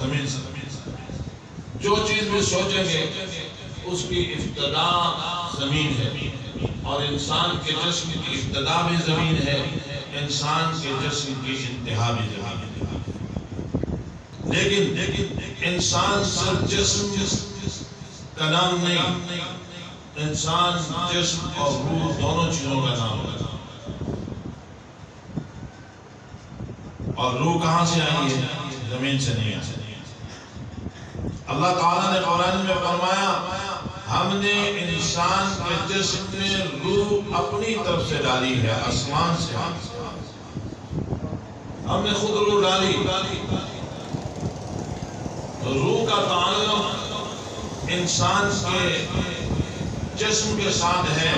زمین سے۔ جو چیز بھی سوچیں گے اس کی ابتدا زمین ہے، اور انسان کے جسم کی ابتدا بھی زمین ہے، انسان کے جسم کی انتہا بھی زمین ہے۔ لیکن انسان صرف جسم کا نام نہیں، انسان جسم اور روح دونوں چیزوں کا نام ہے۔ اور روح کہاں سے آئی ہے؟ زمین سے نہیں آئی۔ اللہ تعالیٰ نے قرآن میں فرمایا ہم نے انسان کے جسم میں روح اپنی طرف سے ڈالی ہے، آسمان سے ہم نے خود روح ڈالی۔ روح کا تعلق انسان کے جسم کے ساتھ ہے،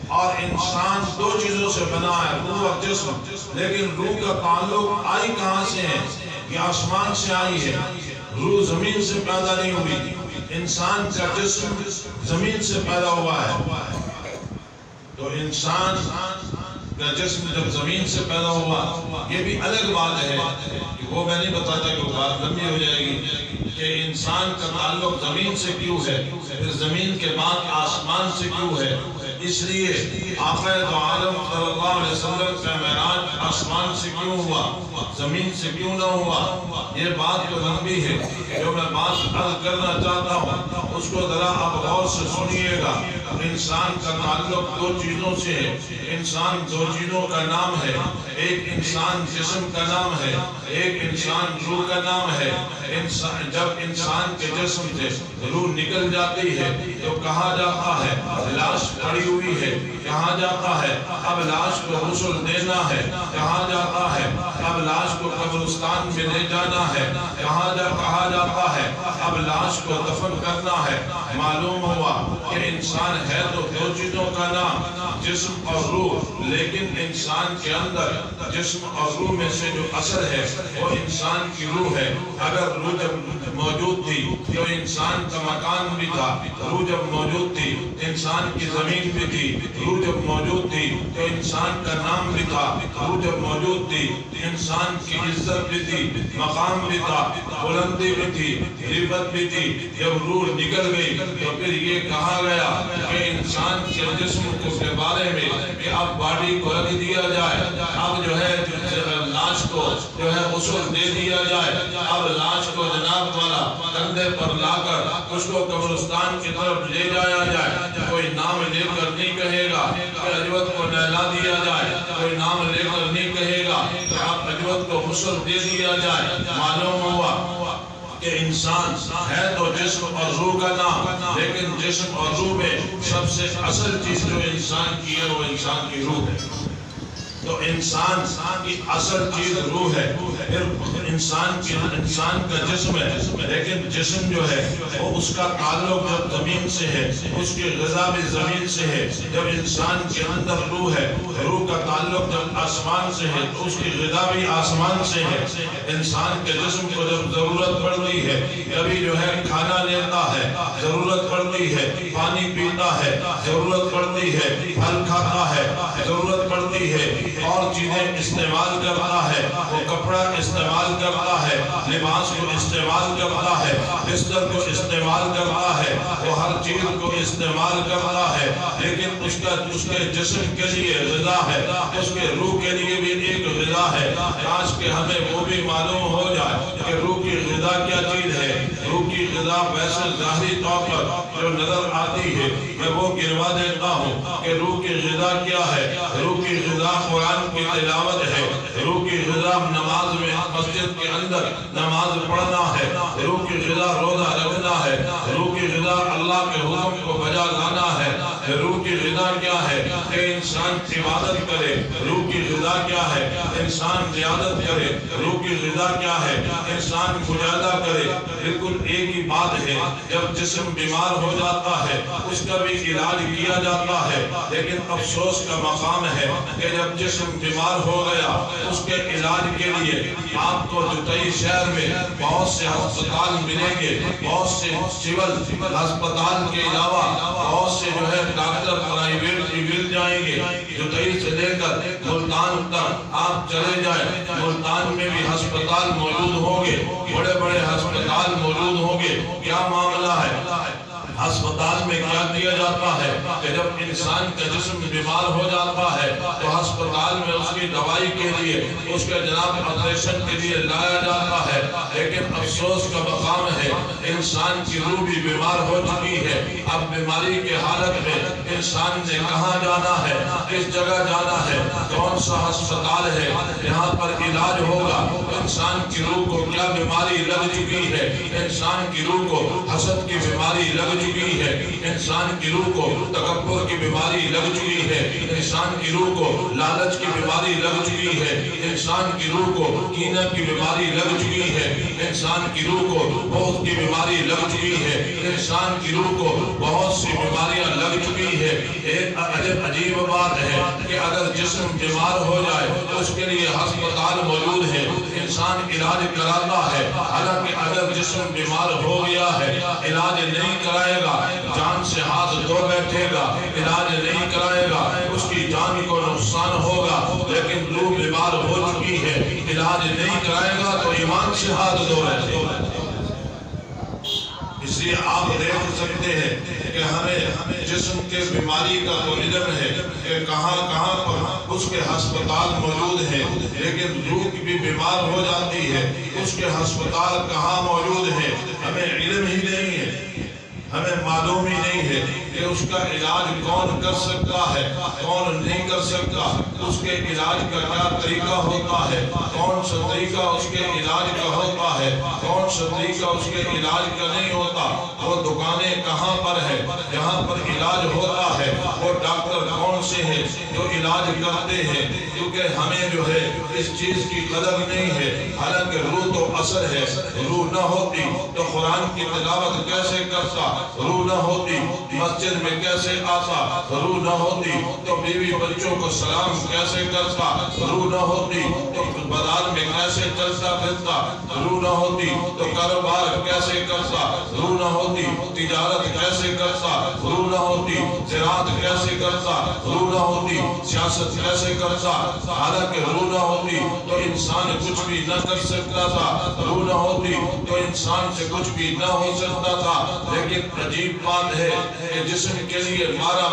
اور انسان دو چیزوں سے بنا ہے، روح اور جسم۔ لیکن روح کا تعلق آئی کہاں سے ہے؟ یہ آسمان سے آئی ہے۔ روح زمین سے پیدا نہیں ہوئی، انسان کا جسم زمین سے پیدا ہوا ہے۔ تو انسان کا جسم جب زمین سے پیدا ہوا، یہ بھی الگ بات ہے کہ وہ میں نہیں بتاتا کہ وہ بات لمبی ہو جائے گی کہ انسان کا تعلق زمین سے کیوں ہے، پھر زمین کے بعد آسمان سے کیوں ہے۔ اس لیے آقا دو عالم صلی اللہ علیہ وسلم کا معراج آسمان سے کیوں ہوا، زمین سے کیوں نہ ہوا؟ یہ بات تو لمبی ہے، جو میں بات عرض کرنا چاہتا ہوں اس کو ذرا آپ غور سے سنیے گا۔ انسان کا تعلق دو چیزوں سے ہے، انسان دو چیزوں کا نام ہے، ایک انسان جسم کا نام ہے، ایک انسان روح کا نام ہے۔ جب انسان کے جسم سے روح نکل جاتی ہے تو کہا جاتا ہے لاش پڑی ہوئی ہے، کہا جاتا ہے اب لاش کو غسل دینا ہے، کہا جاتا ہے اب لاش کو قبرستان میں لے جانا ہے، کہا جاتا ہے اب لاش کو دفن کرنا ہے۔ معلوم ہوا کہ انسان ہے تو دو چیزوں کا نام، جسم اور روح، لیکن انسان کے اندر جسم اور روح میں سے جو اصل ہے وہ انسان کی روح ہے۔ اگر روح جب موجود تھی تو انسان کا مکان بھی تھا، روح جب موجود تھی انسان کی زمین بھی تھی، روح جب موجود تھی تو انسان کا نام بھی تھا، روح جب موجود تھی انسان کی عزت بھی تھی، مقام بھی تھا، بلندی بھی تھی، رفعت بھی تھی۔ جب روح نکل گئی تو پھر یہ کہا گیا کہ انسان کے جسم کے بارے میں کہ اب باڈی کو رکھ دیا جائے، اب جو ہے لاش کو جو ہے غسل دے دیا جائے، اب لاش کو جناب والا کندھے پر لا کر اس کو قبرستان کی طرف لے جایا جائے۔ کوئی نام لے کر نہیں کہے گا کہ اجوت کو نہلا دیا جائے، کوئی نام لے کر نہیں کہے گا کہ اب اجوت کو غسل دے دیا جائے۔ معلوم ہوا کہ انسان ہے تو جسم اور روح کا نام، لیکن جسم اور روح میں سب سے اصل چیز جو انسان کی ہے وہ انسان کی روح ہے۔ تو انسان کی اصل چیز روح ہے، پھر انسان کا جسم ہے، لیکن جسم جو ہے وہ اس کا تعلق جب زمین سے ہے، اس کی غذا بھی زمین سے ہے۔ جب انسان کے اندر روح ہے، روح کا تعلق جب آسمان سے ہے تو اس کی غذا بھی آسمان سے ہے۔ انسان کے جسم کو جب ضرورت پڑتی ہے، کبھی جو ہے کھانا لیتا ہے، ضرورت پڑتی ہے، پانی پیتا ہے، ضرورت پڑتی ہے، پھل کھاتا ہے، ضرورت پڑتی ہے، اور چیزیں استعمال کرتا ہے، وہ کپڑا استعمال کرتا ہے، لباس کو استعمال کرتا ہے، بستر کو استعمال کرتا ہے، وہ ہر چیز کو استعمال کرتا ہے۔ لیکن اس کے جسم کے لیے غذا ہے، اس کے روح کے لیے بھی ایک غذا ہے۔ کاش کہ ہمیں وہ بھی معلوم ہو جائے کہ روح کی غذا کیا چیز ہے۔ روح کی غذا ویسے ظاہری طور پر جو نظر آتی ہے میں وہ گنوا دیتا ہوں کہ روح کی غذا کیا ہے۔ روح کی غذا قرآن کی تلاوت ہے، روح کی غذا نماز میں مسجد کے اندر نماز پڑھنا ہے، روح کی غذا روزہ رکھنا ہے، روح کی غذا اللہ کے حکم کو بجا لانا ہے۔ روح کی غذا کیا ہے کہ انسان عبادت کرے، روح کی غذا کیا ہے انسان زیادت کرے، روح کی غذا کیا ہے انسان مجاہدہ کرے۔ بالکل ایک ہی بات ہے، جب جسم بیمار ہو جاتا ہے اس کا بھی علاج کیا جاتا ہے، لیکن افسوس کا مقام ہے کہ جب جسم بیمار ہو گیا اس کے علاج کے لیے آپ کو جتائی شہر میں بہت سے ہسپتال ملیں گے، بہت سے سول ہسپتال کے علاوہ بہت سے جو ہے ڈاکٹر پرائیویٹ مل جائیں گے، جوتئی سے لے کر ملتان تک آپ چلے جائیں، ملتان میں بھی ہسپتال موجود ہوں گے، بڑے بڑے ہسپتال موجود ہوں گے۔ کیا معاملہ ہے؟ ہسپتال میں کیا کیا جاتا ہے کہ جب انسان کا جسم بیمار ہو جاتا ہے تو ہسپتال میں اس کی دوائی کے لیے، اس کے جناب آپریشن کے لیے لایا جاتا ہے، لیکن افسوس کا مقام ہے انسان کی روح بھی بیمار ہو چکی ہے۔ اب بیماری کے حالت میں انسان نے کہاں جانا ہے، کس جگہ جانا ہے، کون سا ہسپتال ہے یہاں پر علاج ہوگا؟ انسان کی روح کو کیا بیماری لگ چکی ہے؟ انسان کی روح کو حسد کی بیماری لگ چکی ہے، انسان کی روح کو تکبر کی بیماری لگ چکی ہے، انسان کی روح کو لالچ کی بیماری لگ چکی ہے، انسان کی روح کو کینہ کی بیماری لگ چکی ہے، انسان کی روح کو بغض کی بیماری لگ چکی ہے، انسان کی روح کو بہت سی بیماریاں لگ چکی ہے۔ ایک عجیب بات ہے کہ اگر جسم بیمار ہو جائے اس کے لیے ہسپتال موجود ہے، انسان علاج کراتا ہے، حالانکہ اگر جسم بیمار ہو گیا ہے علاج نہیں کرائے گا، جان سے ہاتھ دھو بیٹھے گا، علاج نہیں کرائے گا، اس کی جان کو نقصان ہوگا، لیکن روح بیمار ہو چکی ہے، علاج نہیں کرائے گا تو ایمان سے ہاتھ دھو بیٹھے گا۔ اس لیے آپ دیکھ سکتے ہیں کہ ہمیں جسم کے بیماری کا تو علم ہے کہ کہاں کہاں پر اس کے ہسپتال موجود ہیں، لیکن روح بھی بیمار ہو جاتی ہے، اس کے ہسپتال کہاں موجود ہیں ہمیں علم ہی نہیں ہے، ہمیں معلوم ہی نہیں ہے کہ اس کا علاج کون کر سکتا ہے، کون نہیں کر سکتا، اس کے علاج کا کیا طریقہ ہوتا ہے، کون سا طریقہ اس کے علاج کا ہوتا ہے، کون سا طریقہ اس کے علاج کا نہیں ہوتا، وہ دکانیں کہاں پر ہے جہاں پر علاج ہوتا ہے، وہ ڈاکٹر کون سے ہیں جو علاج کرتے ہیں، کیونکہ ہمیں جو ہے اس چیز کی قدر نہیں ہے۔ حالانکہ روح تو اثر ہے، روح نہ ہوتی تو قرآن کی تلاوت کیسے کرتا، روح نہ ہوتی مسجد میں کیسے آتا، روح نہ ہوتی تو بیوی بچوں کو سلام کیسے کرتا، روح نہ ہوتی تو بازار میں کیسے چلتا پھرتا، روح نہ ہوتی تو کاروبار کیسے کرتا، روح نہ ہوتی تجارت کیسے کرتا، روح نہ ہوتی زراعت کیسے کرتا، روح نہ ہوتی سیاست کیسے کرتا۔ حالانکہ روح نہ ہوتی تو انسان کچھ بھی نہ کر سکتا تھا، روح نہ ہوتی تو انسان سے کچھ بھی نہ ہو سکتا تھا۔ لیکن عجیب بات ہے کہ جسم کے لیے مارا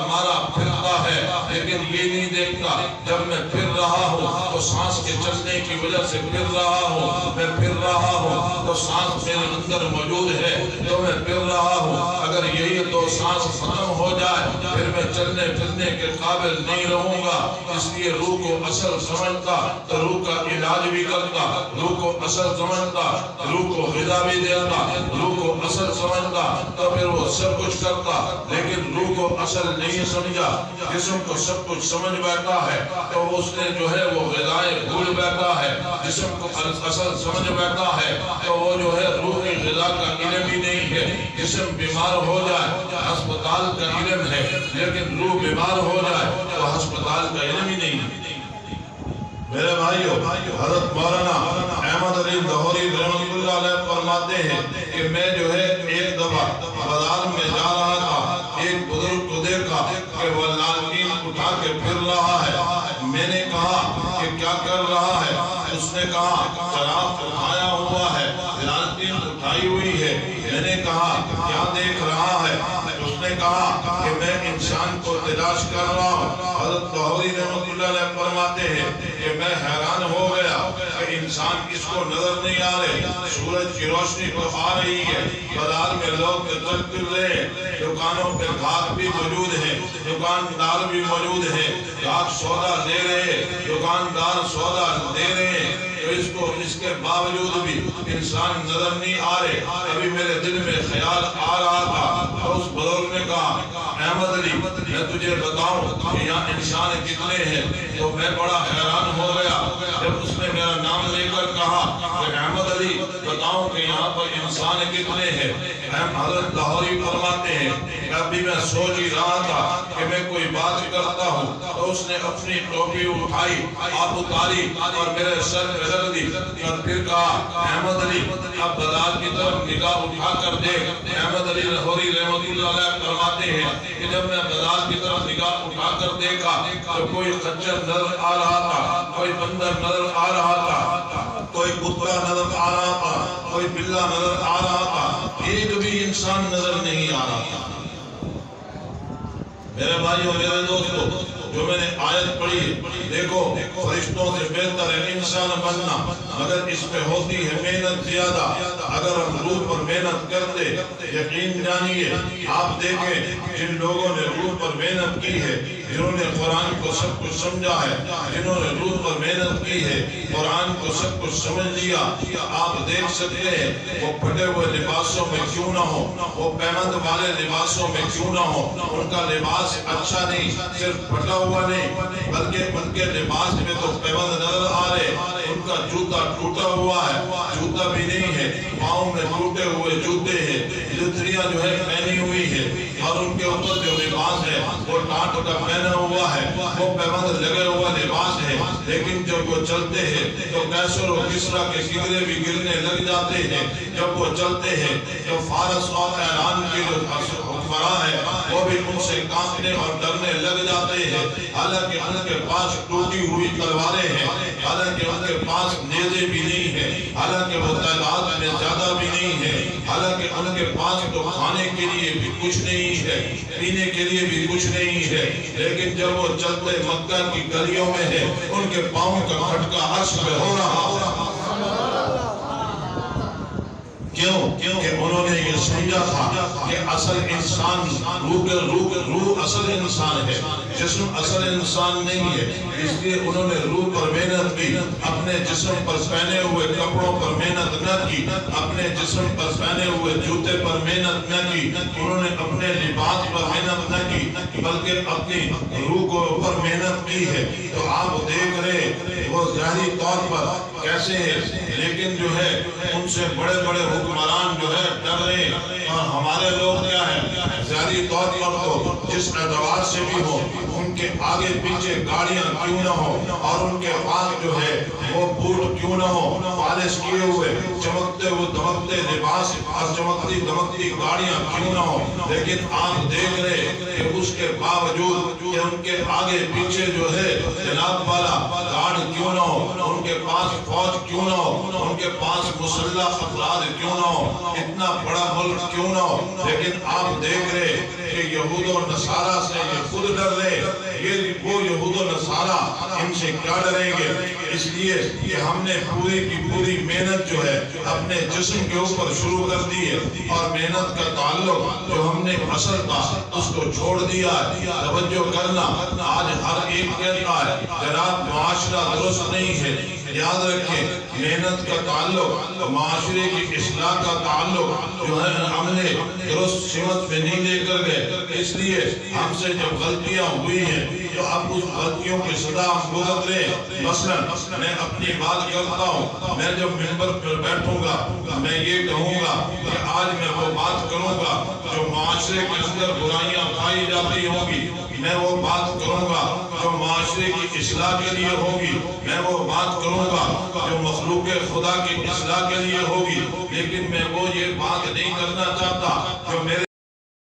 پھرتا ہے، لیکن یہ نہیں دیکھتا جب میں پھر رہا ہوں تو سانس کے چلنے کی وجہ سے پھر رہا ہوں، میں پھر رہا ہوں تو سانس میرے اندر موجود ہے تو میں پھر رہا ہوں، اگر یہی تو سانس ختم ہو جائے پھر میں چلنے پھرنے کے قابل نہیں رہوں گا۔ اس لیے روح کو اصل سمجھتا تو روح کا علاج بھی کرتا، روح کو اصل سمجھتا روح کو غذا بھی دیتا، روح کو اصل سمجھتا تو پھر وہ سب کچھ کرتا، لیکن روح کو اصل نہیں سمجھا، جسم کو سب کچھ سمجھ بیٹھا ہے تو اس نے جو ہے وہ غذائیں بھول بیٹھا ہے، جسم کو اصل سمجھ بیٹھا ہے تو وہ جو ہے روح کی غذا کا علم ہی نہیں ہے۔ جسم بیمار ہو جائے ہسپتال کا علم ہے، لیکن روح بیمار ہو جائے تو ہسپتال کا علم ہی نہیں ہے۔ میرے بھائیو، حضرت مولانا احمد علی لاہوری رحمۃ اللہ علیہ فرماتے ہیں کہ میں جو ہے ایک دفعہ بازار میں جا رہا تھا، ایک بزرگ کو دیکھا کہ وہ لالٹین اٹھا کے پھر رہا ہے، میں نے کہا کہ کیا کر رہا ہے؟ اس نے کہا چراغ اٹھایا ہوا ہے، لالٹین اٹھائی ہوئی ہے۔ میں نے کہا کیا دیکھ رہا ہے؟ اس نے کہا کہ میں انسان کو تلاش کر رہا ہوں۔ حضرت لاہوری رحمۃ اللہ علیہ فرماتے ہیں کہ میں حیران ہو گیا کہ انسان اس کو نظر نہیں آ رہے، سورج کی روشنی تو آ رہی ہے، بازار میں لوگ چل پھر رہے ہیں، دکانوں پہ گاہک بھی موجود ہیں، دکاندار بھی موجود ہیں، گاہک سودا دے رہے، دکاندار سودا دے رہے ہیں، تو اس کے باوجود بھی انسان نظر نہیں آ رہے۔ ابھی میرے دل میں خیال آ رہا تھا اور اس بزرگ نے کہا احمد علی میں تجھے بتاؤں کہ یہاں انسان کتنے ہیں، تو میں بڑا حیران ہو گیا جب اس نے میرا نام لے کر کہا کہ احمد علی بتاؤں کہ یہاں پر انسان کتنے ہیں۔ حضرت لاہوری فرماتے ہیں کہ ابھی میں سوچ ہی رہا تھا کہ میں کوئی بات کرتا ہوں تو اس نے اپنی ٹوپی اٹھائی، آپ اتاری اور میرے سر پہ رکھ دی اور پھر کہا احمد علی اب بازار کی طرف نگاہ اٹھا کر دیکھ۔ احمد علی لاہوری رحمۃ اللہ علیہ فرماتے ہیں کہ کہ جب میں بازار کی طرف نگاہ اٹھا کر دیکھا تو کوئی خچر نظر آ رہا تھا، کوئی بندر نظر آ رہا تھا، کوئی کتا نظر آ رہا تھا، کوئی بلا نظر آ رہا تھا، ایک بھی انسان نظر نہیں آ رہا تھا۔ میرے بھائیوں، میرے دوستو، جو میں نے آیت پڑھی، دیکھو فرشتوں سے بہتر ہے انسان بننا، مگر اس میں ہوتی ہے محنت زیادہ۔ اگر ہم روح پر محنت کرتے، یقین جانیے آپ دیکھیں جن لوگوں نے روح پر محنت کی ہے، جنہوں نے قرآن کو سب کچھ سمجھا ہے، جنہوں نے روح پر محنت کی ہے، قرآن کو سب کچھ سمجھ لیا، آپ دیکھ سکتے ہیں وہ پھٹے ہوئے لباسوں میں کیوں نہ ہو، وہ پیمند والے لباسوں میں کیوں نہ ہو، ان کا لباس اچھا نہیں، صرف پھٹا ہوا نہیں، بلکہ ان کے لباس میں تو پیمند نظر آ رہے، ان کا جوتا ٹوٹا ہوا ہے، جوتا بھی نہیں ہے، پاؤں میں ٹوٹے ہوئے جوتے ہیں، لتریاں جو ہے پہنی ہوئی ہے، اور ان کے اوپر جو لباس ہے وہ ٹاٹ کا پہنا ہوا ہے، وہ پیمند لگے ہوا لباس ہے، لیکن جب وہ چلتے ہیں تو کیسر و کسرا کے گگرے بھی گرنے لگ جاتے ہیں۔ جب وہ چلتے ہیں تو فارس اور ایران کے جو حکمراں ہیں وہ بھی ان سے کانپنے اور ڈرنے لگ جاتے ہیں، حالانکہ ان کے پاس ٹوٹی ہوئی تلواریں ہیں، حالانکہ ان کے پاس نیزے بھی نہیں ہیں، حالانکہ وہ تعداد میں زیادہ بھی نہیں ہے، حالانکہ ان کے پاس تو کھانے کے لیے بھی کچھ نہیں ہے، پینے کے لیے بھی کچھ نہیں ہے، لیکن جب وہ چلتے مکہ کی گلیوں میں ہے ان کے پاؤں کا کھٹکا عرش پہ ہو رہا۔ کیوں کہ انہوں نے یہ سمجھا تھا کہ اصل انسان روح اصل انسان ہے، جسم اصل انسان نہیں ہے، اس لیے انہوں نے روح پر محنت کی، اپنے جسم پر پہنے ہوئے کپڑوں پر محنت نہ کی، اپنے جسم پر پہنے ہوئے جوتے پر محنت نہ کی، انہوں نے اپنے لباس پر محنت نہ کی، بلکہ اپنی روح کو اوپر محنت کی ہے۔ تو آپ دیکھ رہے وہ ظاہری طور پر کیسے ہے، لیکن جو ہے ان سے بڑے بڑے حکمران جو ہے ڈر رہے، اور ہمارے لوگ کیا ہے ظاہری طور پر تو جس اعتبار سے بھی ہو، ان کے آگے پیچھے گاڑیاں کیوں نہ ہو، اور ان کے پاس جو ہے وہ بوٹ کیوں نہ ہو، پالش کیے ہوئے چمکتے ہوئے دمکتے لباس اور چمکتی دمکتی گاڑیاں کیوں نہ ہو، لیکن آپ دیکھ رہے کہ اس کے باوجود کہ ان کے آگے پیچھے جو ہے جناب والا گارڈ کیوں نہ ہو، ان کے پاس فوج کیوں نہ ہو، ان کے پاس مسلح افراد کیوں نہ ہو، اتنا بڑا ملک کیوں نہ ہو، لیکن آپ دیکھ رہے کہ یہود و نصارہ سے یہ خود ڈر رہے، یہ وہ یہود و نصارہ ان سے کیا ڈریں گے، اس لیے کہ ہم نے پوری کی پوری محنت جو ہے اپنے جسم کے اوپر شروع کر دی ہے، اور محنت کا تعلق جو ہم نے اصل تھا اس کو چھوڑ دیا ہے۔ توجہ کرنا، آج ہر ایک کہتا ہے جناب معاشرہ درست نہیں ہے، یاد رکھیں محنت کا تعلق، معاشرے کی اصلاح کا تعلق جو ہے ہم نے درست سمت میں نہیں لے کر گئے، اس لیے ہم سے جب غلطیاں ہوئی ہیں تو اب اس غلطیوں کی سزا ہم بھگت لیں۔ مثلا میں اپنی بات کرتا ہوں، میں جب منبر پر بیٹھوں گا میں یہ کہوں گا کہ آج میں وہ بات کروں گا جو معاشرے کے اندر برائیاں پائی جاتی ہوں گی، میں وہ بات کروں گا جو معاشرے کی اصلاح کے لیے ہوگی، میں وہ بات کروں گا جو مخلوق خدا کی اصلاح کے لیے ہوگی، لیکن میں وہ یہ بات نہیں کرنا چاہتا جو میرے